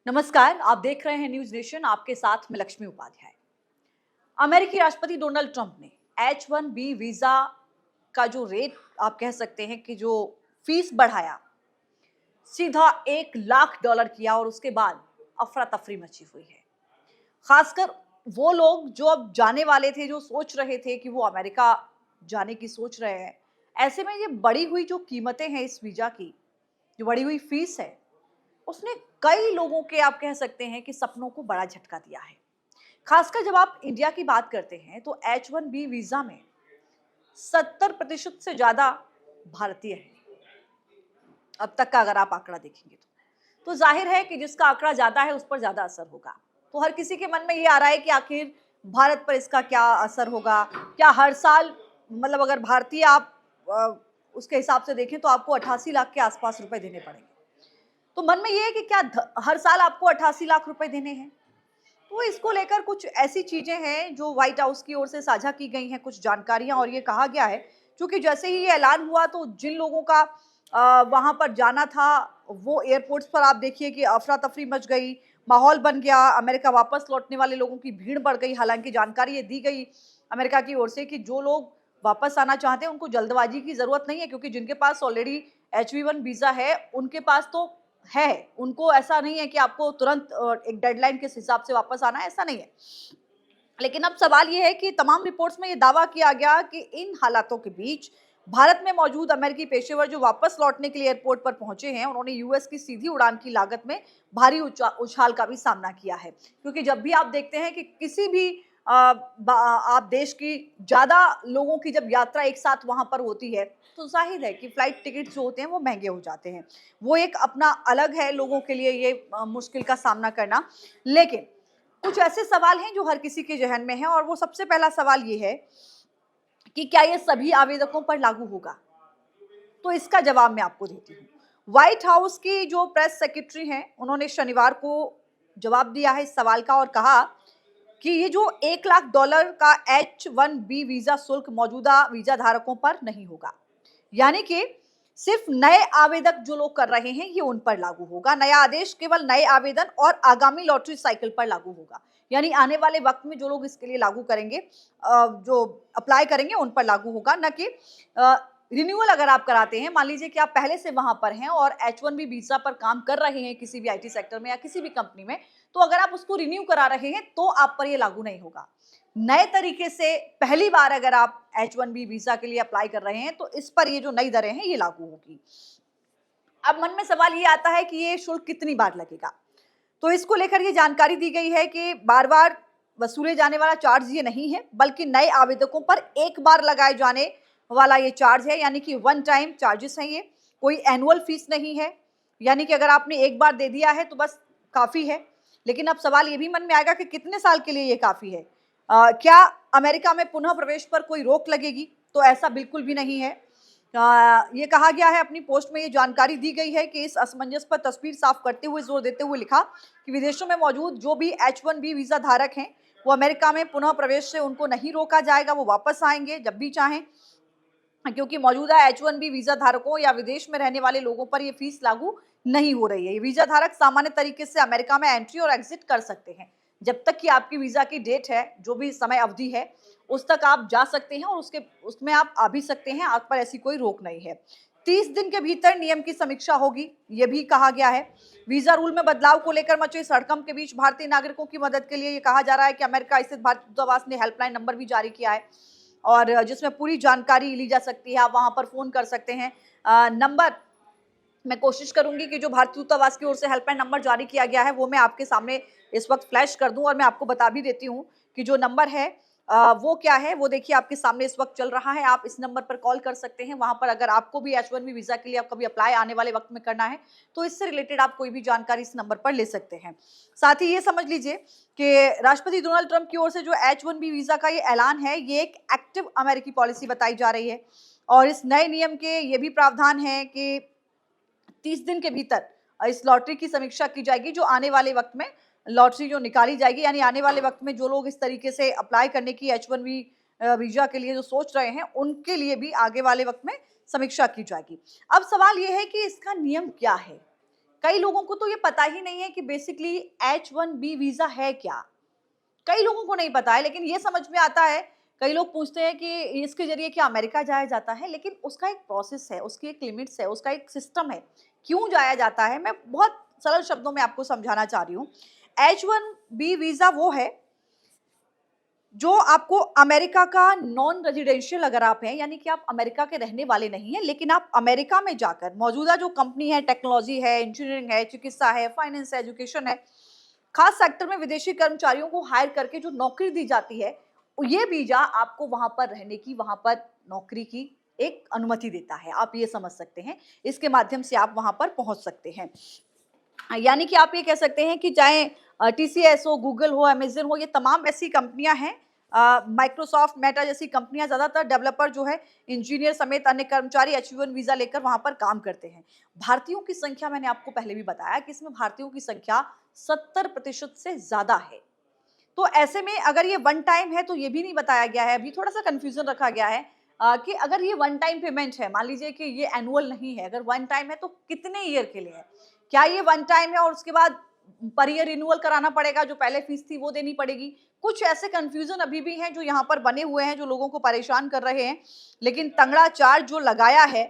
नमस्कार, आप देख रहे हैं न्यूज नेशन। आपके साथ मैं लक्ष्मी उपाध्याय। अमेरिकी राष्ट्रपति डोनाल्ड ट्रंप ने H1B वीजा का जो रेट आप कह सकते हैं कि जो फीस बढ़ाया, सीधा $1 लाख किया और उसके बाद अफरा तफरी मची हुई है। खासकर वो लोग जो अब जाने वाले थे, जो सोच रहे थे कि वो अमेरिका जाने की सोच रहे हैं, ऐसे में ये बढ़ी हुई जो कीमतें हैं इस वीजा की, जो बढ़ी हुई फीस है, उसने कई लोगों के आप कह सकते हैं कि सपनों को बड़ा झटका दिया है। खासकर जब आप इंडिया की बात करते हैं तो H1B वीजा में 70% से ज्यादा भारतीय हैं। अब तक का अगर आप आंकड़ा देखेंगे तो जाहिर है कि जिसका आंकड़ा ज्यादा है उस पर ज्यादा असर होगा। तो हर किसी के मन में ये आ रहा है कि आखिर भारत पर इसका क्या असर होगा। क्या हर साल मतलब अगर भारतीय आप उसके हिसाब से देखें तो आपको 88 लाख के आसपास रुपए देने पड़ेंगे। तो मन में ये है कि क्या हर साल आपको 88 लाख रुपए देने हैं। तो इसको लेकर कुछ ऐसी चीजें हैं जो व्हाइट हाउस की ओर से साझा की गई हैं, कुछ जानकारियां, और ये कहा गया है क्योंकि जैसे ही ये ऐलान हुआ तो जिन लोगों का वहां पर जाना था, वो एयरपोर्ट्स पर आप देखिए कि अफरा तफरी मच गई, माहौल बन गया। अमेरिका वापस लौटने वाले लोगों की भीड़ बढ़ गई। हालांकि जानकारी ये दी गई अमेरिका की ओर से कि जो लोग वापस आना चाहते हैं उनको जल्दबाजी की जरूरत नहीं है, क्योंकि जिनके पास ऑलरेडी H1 वीजा है उनके पास तो है। उनको ऐसा नहीं है कि आपको तुरंत एक डेडलाइन के हिसाब से वापस आना है, ऐसा नहीं है। लेकिन अब सवाल यह है कि तमाम रिपोर्ट्स में यह दावा किया गया कि इन हालातों के बीच भारत में मौजूद अमेरिकी पेशेवर जो वापस लौटने के लिए एयरपोर्ट पर पहुंचे हैं, उन्होंने यूएस की सीधी उड़ान की लागत में भारी उछाल का भी सामना किया है। क्योंकि जब भी आप देखते हैं कि किसी भी आप देश की ज्यादा लोगों की जब यात्रा एक साथ वहां पर होती है तो जाहिर है कि फ्लाइट टिकट जो होते हैं वो महंगे हो जाते हैं। वो एक अपना अलग है लोगों के लिए ये मुश्किल का सामना करना। लेकिन कुछ ऐसे सवाल हैं जो हर किसी के जहन में है, और वो सबसे पहला सवाल ये है कि क्या ये सभी आवेदकों पर लागू होगा। तो इसका जवाब मैं आपको देती हूँ। व्हाइट हाउस की जो प्रेस सेक्रेटरी हैं, उन्होंने शनिवार को जवाब दिया है इस सवाल का और कहा कि ये जो $1 लाख का H1B वीजा शुल्क मौजूदा वीजा धारकों पर नहीं होगा। यानी कि सिर्फ नए आवेदक जो लोग कर रहे हैं ये उन पर लागू होगा। नया आदेश केवल नए आवेदन और आगामी लॉटरी साइकिल पर लागू होगा। यानी आने वाले वक्त में जो लोग इसके लिए लागू करेंगे, जो अप्लाई करेंगे उन पर लागू होगा, न कि रिन्यूअल अगर आप कराते हैं। मान लीजिए कि आप पहले से वहां पर हैं और H1B वीजा पर काम कर रहे हैं किसी भी IT सेक्टर में या किसी भी कंपनी में, तो अगर आप उसको रिन्यू करा रहे हैं तो आप पर ये लागू नहीं होगा। नए तरीके से पहली बार अगर आप H1B वीजा के लिए अप्लाई कर रहे हैं तो इस पर ये जो नई दरें हैं ये लागू होगी। अब मन में सवाल ये आता है कि ये शुल्क कितनी बार लगेगा। तो इसको लेकर ये जानकारी दी गई है कि बार बार वसूले जाने वाला चार्ज ये नहीं है, बल्कि नए आवेदकों पर एक बार लगाए जाने वाला ये चार्ज है। यानी कि वन टाइम चार्जेस हैं ये, कोई एनुअल फीस नहीं है। यानी कि अगर आपने एक बार दे दिया है तो बस काफी है। लेकिन अब सवाल ये भी मन में आएगा कि कितने साल के लिए ये काफी है। क्या अमेरिका में पुनः प्रवेश पर कोई रोक लगेगी? तो ऐसा बिल्कुल भी नहीं है। ये कहा गया है, अपनी पोस्ट में ये जानकारी दी गई है कि इस असमंजस पर तस्वीर साफ करते हुए जोर देते हुए लिखा कि विदेशों में मौजूद जो भी H1B वीजा धारक हैं वो अमेरिका में पुनः प्रवेश से उनको नहीं रोका जाएगा। वो वापस आएंगे जब भी चाहें, क्योंकि मौजूदा H1B वीजा धारकों या विदेश में रहने वाले लोगों पर ये फीस लागू नहीं हो रही है। ये वीजा धारक सामान्य तरीके से अमेरिका में एंट्री और एग्जिट कर सकते हैं। जब तक कि आपकी वीजा की डेट है, जो भी समय अवधि है, उस तक आप जा सकते हैं और उसमें आप आ भी सकते हैं। आप पर ऐसी कोई रोक नहीं है। 30 दिन के भीतर नियम की समीक्षा होगी, ये भी कहा गया है। वीजा रूल में बदलाव को लेकर मचे सड़कम के बीच भारतीय नागरिकों की मदद के लिए ये कहा जा रहा है कि अमेरिका स्थित भारतीय दूतावास ने हेल्पलाइन नंबर भी जारी किया है, और जिसमें पूरी जानकारी ली जा सकती है। आप वहां पर फोन कर सकते हैं। नंबर मैं कोशिश करूंगी कि जो भारतीय दूतावास की ओर से हेल्पलाइन नंबर जारी किया गया है वो मैं आपके सामने इस वक्त फ्लैश कर दूं, और मैं आपको बता भी देती हूं कि जो नंबर है वो क्या है। वो देखिए आपके सामने इस वक्त चल रहा है। आप इस नंबर पर कॉल कर सकते हैं। वहां पर अगर आपको भी H1B वीजा के लिए आप कभी अप्लाई आने वाले वक्त में करना है तो इससे रिलेटेड आप कोई भी जानकारी इस नंबर पर ले सकते हैं। साथ ही ये समझ लीजिए कि राष्ट्रपति डोनाल्ड ट्रंप की ओर से जो H1B वीजा का ये ऐलान है, ये एक एक्टिव अमेरिकी पॉलिसी बताई जा रही है। और इस नए नियम के ये भी प्रावधान है कि 30 दिन के भीतर इस लॉटरी की समीक्षा की जाएगी। जो आने वाले वक्त में लॉटरी जो निकाली जाएगी, यानी आने वाले वक्त में जो लोग इस तरीके से अप्लाई करने की H1B वीजा के लिए जो सोच रहे हैं उनके लिए भी आगे वाले वक्त में समीक्षा की जाएगी। अब सवाल यह है कि इसका नियम क्या है। कई लोगों को तो ये पता ही नहीं है कि बेसिकली H1B वीजा है क्या। कई लोगों को नहीं पता है, लेकिन ये समझ में आता है, कई लोग पूछते हैं कि इसके ज़रिए क्या अमेरिका जाया जाता है? लेकिन उसका एक प्रोसेस है, उसकी एक लिमिट्स है, उसका एक सिस्टम है। क्यों जाया जाता है? मैं बहुत सरल शब्दों में आपको समझाना चाह रही हूँ। H1B वीज़ा वो है, जो आपको अमेरिका का नॉन रेजिडेंशियल अगर आप हैं, यानी कि आप अमेरिका के रहने वाले नहीं हैं, लेकिन आप अमेरिका में जाकर मौजूदा जो कंपनी है, टेक्नोलॉजी है, इंजीनियरिंग है, चिकित्सा है, फाइनेंस है, एजुकेशन है, खास सेक्टर में विदेशी कर्मचारियों को हायर करके जो नौकरी दी जाती है, ये वीजा आपको वहां पर रहने की, वहां पर नौकरी की एक अनुमति देता है। आप ये समझ सकते हैं, इसके माध्यम से आप वहां पर पहुंच सकते हैं। यानी कि आप ये कह सकते हैं कि चाहे टीसीएस हो, गूगल हो, अमेज़न हो, ये तमाम ऐसी कंपनियां हैं, माइक्रोसॉफ्ट, मेटा जैसी कंपनियां, ज़्यादातर डेवलपर जो है, इंजीनियर समेत अन्य कर्मचारी H1 वीज़ा लेकर वहां पर काम करते हैं। भारतीयों की संख्या, मैंने आपको पहले भी बताया कि इसमें भारतीयों की संख्या 70% से ज़्यादा है। तो ऐसे में अगर ये वन टाइम है, तो ये भी नहीं बताया गया है, अभी थोड़ा-सा कन्फ्यूज़न रखा गया है कि अगर ये वन टाइम पेमेंट है, मान लीजिए कि ये एनुअल नहीं है, अगर वन टाइम है तो कितने ईयर के लिए है? क्या ये वन टाइम है और उसके बाद पर ईयर रिन्यूअल कराना पड़ेगा, जो पहले फीस थी वो देनी पड़ेगी? कुछ ऐसे कन्फ्यूज़न अभी भी हैं जो यहाँ पर बने हुए हैं, जो लोगों को परेशान कर रहे हैं। लेकिन तगड़ा चार्ज जो लगाया है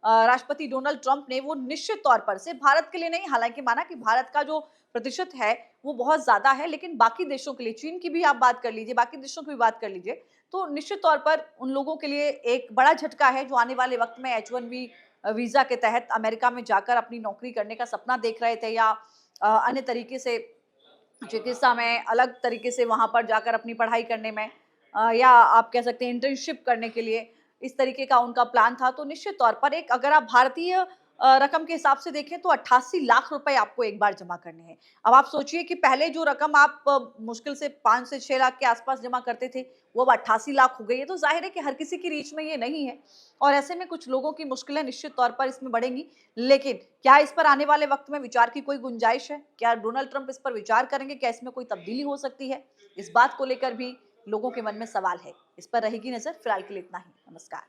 राष्ट्रपति डोनाल्ड ट्रंप ने, वो निश्चित तौर पर से भारत के लिए नहीं, हालाँकि माना कि भारत का जो प्रतिशत है वो बहुत ज़्यादा है, लेकिन बाकी देशों के लिए, चीन की भी आप बात कर लीजिए, बाकी देशों की भी बात कर लीजिए, तो निश्चित तौर पर उन लोगों के लिए एक बड़ा झटका है जो आने वाले वक़्त में H1B वीज़ा के तहत अमेरिका में जाकर अपनी नौकरी करने का सपना देख रहे थे, या अन्य तरीके से चिकित्सा में, अलग तरीके से वहाँ पर जाकर अपनी पढ़ाई करने में, या आप कह सकते हैं इंटर्नशिप करने के लिए, इस तरीके का उनका प्लान था। तो निश्चित तौर पर एक, अगर आप भारतीय रकम के हिसाब से देखें तो 88 लाख रुपए आपको एक बार जमा करने हैं। अब आप सोचिए कि पहले जो रकम आप मुश्किल से 5 से 6 लाख के आसपास जमा करते थे, वो अब 88 लाख हो गई है। तो ज़ाहिर है कि हर किसी की रीच में ये नहीं है, और ऐसे में कुछ लोगों की मुश्किलें निश्चित तौर पर इसमें बढ़ेंगी। लेकिन क्या इस पर आने वाले वक़्त में विचार की कोई गुंजाइश है? क्या डोनाल्ड ट्रंप इस पर विचार करेंगे? क्या इसमें कोई तब्दीली हो सकती है? इस बात को लेकर भी लोगों के मन में सवाल है। इस पर रहेगी नज़र। फिलहाल के लिए इतना ही। नमस्कार।